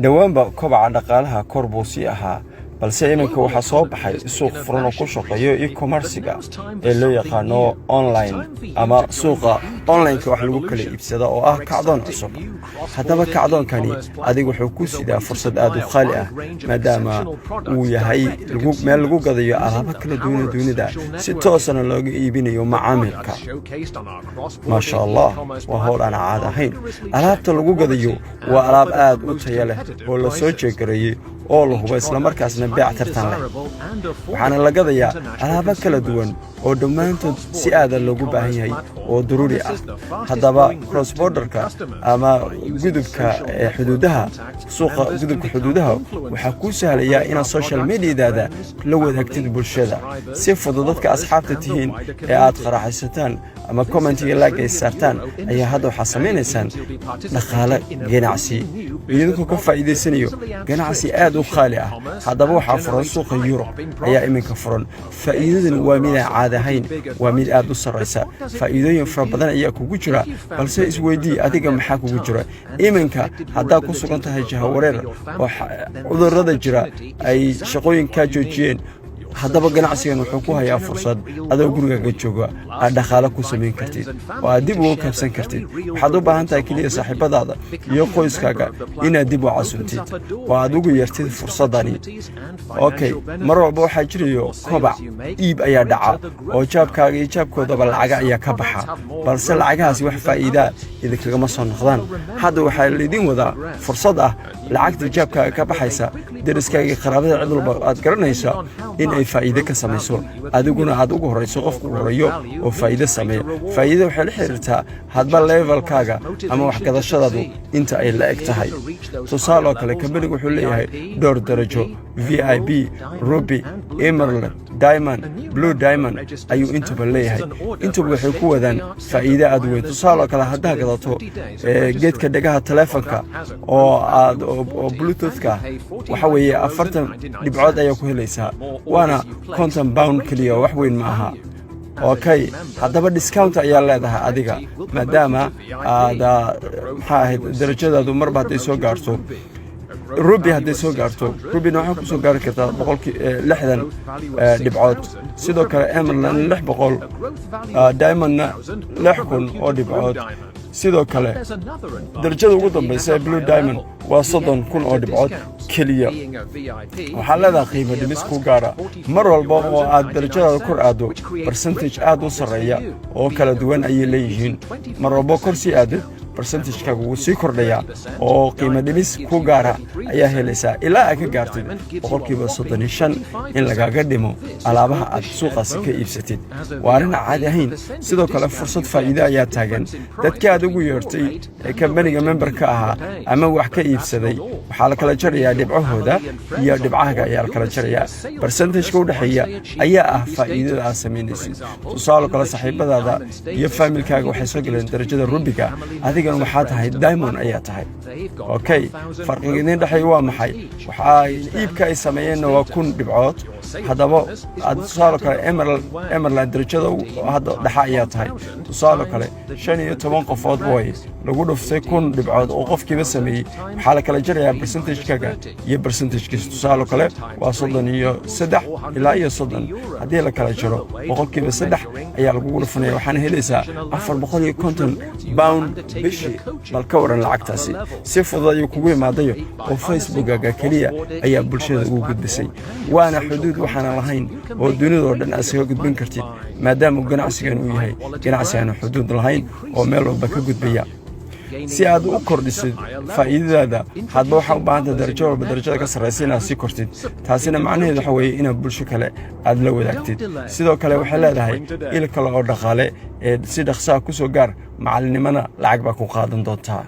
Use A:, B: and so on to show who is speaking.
A: dhawaan ba kobaca dhaqaalaha kor buu sii ahaa balse iminka waxa soo baxay suuq furan oo ku shaqeeyo e-commerce-ga ee loo yaqaano online ama suuqa online-ka wax lagu kala iibsado oo ah kacdoon cusub haddaba kacdoonkani adigu wuxuu ku sidaa fursad aad u qaali ah maadaama uu yahay meel lagu gadayo alaabo kala duwan dunida si toosana looga iibinayo macaamilka maasha allah waa hawl aan caadi ahayn alaabta lagu gadayo waa alaab aad u tayo leh oo la soo jeegareeyay oo la hubo isla markaasna beec tartan leh waxaana la gadayaa alaabo kala duwan oo dhammaantood si aad loogu baahan yahay oo daruuri ah haddaba cross borderka ama gudubka xuduudaha suuqa gudubka xuduudaha waxa ku sahlaya in social media-daada la wadaagtid bulshada si fudud dadka asxaabta tihiin ee aad qaraxaysataan ama commentiga la geysartaan ayaa hadda waxa sameynaysan dhaqaale ganacsi iyadoo ka faa'iideysanayo ganacsi aad u qaali ah haddaba waxa furan suuqa Yurub ayaa iminka furan faa'iidaduna waa mid caadi ahayn waa mid aad u sareysa faa'iidooyin fara badan ayaa kugu jira balse isweydii adiga maxaa kugu jira iminka hadda ku sugan tahay jahawareer oo cudurrada jira ay shaqooyinka joojiyeen haddaba ganacsigan wuxuu ku hayaa fursad adoo gurigaaga jooga aad dhaqaale ku samayn kartid oo aad dib ugu kabsan kartid waxaad u baahan tahay kaliya saaxiibadaada iyo qoyskaaga inaad dib u casuntid oo aad ugu yeertid fursadani okay mar walba waxaa jirayo kobac iib ayaa dhaca oo jaabkaaga iyo jaabkoodaba lacaga ayaa ka baxa balse lacagahaasi wax faa'iida idinkagama soo noqdaan hadda waxaa laydin wadaa fursad ah lacagta jaabkaaga ka baxaysa deriskaaga iyo qaraabada cid walba aad garanaysa in ay faa'iido ka samayso adiguna aad ugu horeyso qofku horeeyo oo faa'iido sameeyo faa'iido waxay la xiriirtaa hadba levelkaaga ama wax gadashadaadu inta ay la eg tahay tusaale kale kambanigu wuxuu leeyahay dhowr darajo VIP Ruby Emerald Diamond Blue Diamond ayuu intaba leeyahay intaba waxay ku wadaan faa'iido aad weyn tusaale kale hadda gadato geedka dhagaha telefoonka oo aad oo bluetooth-ka waxa weeye 40 dhibcood ayaa ku helaysaa waana content bound kaliya wax weyn ma aha okay haddaba discount ayaa leedahay adiga maadaama aad maxaa ahayd darajadaadu marba hadday soo gaarto Ruby hadday soo gaarto Rubyna waxa ku soo gaari kartaa 60 dhibcood sidoo kale Emerald 600 Diamondna 6000 oo dhibcood sidoo kale darajada ugu dambaysa Blue Diamond waa 30,000 oo dhibcood kaliya waxa leedahay qiimo dhimis ku gaara mar walba oo aad darajada kor aado percentage aad u sareeya oo kala duwan ay leeyihiin mar walba kor si aad percentage-ka ugu sii kordhaya oo qiimo dhimis ku gaara ayaa helaysaa ilaa aad ka gaartid 35% in lagaaga dhimo alaabaha aad suuqaasi ka iibsatid waa arrin caadi ahayn sidoo kale fursad faa'iido ayaa taagan dadka aad ugu yeertay kambaniga memberka ahaa ama wax ka iibsaday waxa la kala jarayaa dhibcahooda iyo dhibcaha ayaa la kala jarayaa percentage-ka u dhaxeeya ayaa ah faa'iidada aad sameynaysid tusaale kale saaxiibadaada iyo familkaaga waxay soo galeen darajada Rubiga adigan waxaad tahay Diamond ayaa tahay okay farqiga idin dhaxay waa maxay waxa iibka ay sameeyeen waa 1,000 dhibcood haddaba aad tusaale kale Emerald darajada hadda dhaxa ayaa tahay tusaale kale 15 qofood way lagu dhuftay 1,000 dhibcood oo qofkiiba sameeyay waxa la kala jarayaa percentage-kaga iyo percentage-kiisa tusaale kale waa 33 ilaa 30 haddii la kala jaro boqolkiiba 3 ayaa lagu dhufanaya waxaana helaysaa 450 pound bishii bal ka waran lacagtaasi si fudud ayuu kugu imaadayo oo Facebook-gaaga kaliya ayaa bulshada ugu gudbisay waana xuduud waxaan lahayn oo dunida oo dhan asaga gudbin kartid maadaama ganacsigan uu yahay ganacsi aan xuduud lahayn oo meel walba ka gudbaya si aad u kordhisid faa'iidada hadba waxa u baahan tahay darajo walba darajada ka sareysa inaad sii kortid taasina macnaheedu waxa weeye inaad bulsho kale aad la wadaagtid sidoo kale waxay leedahay il kale oo dhaqaale ee si dhaqso ah ku soo gaar macalinimada lacag baa ku qaadan doontaa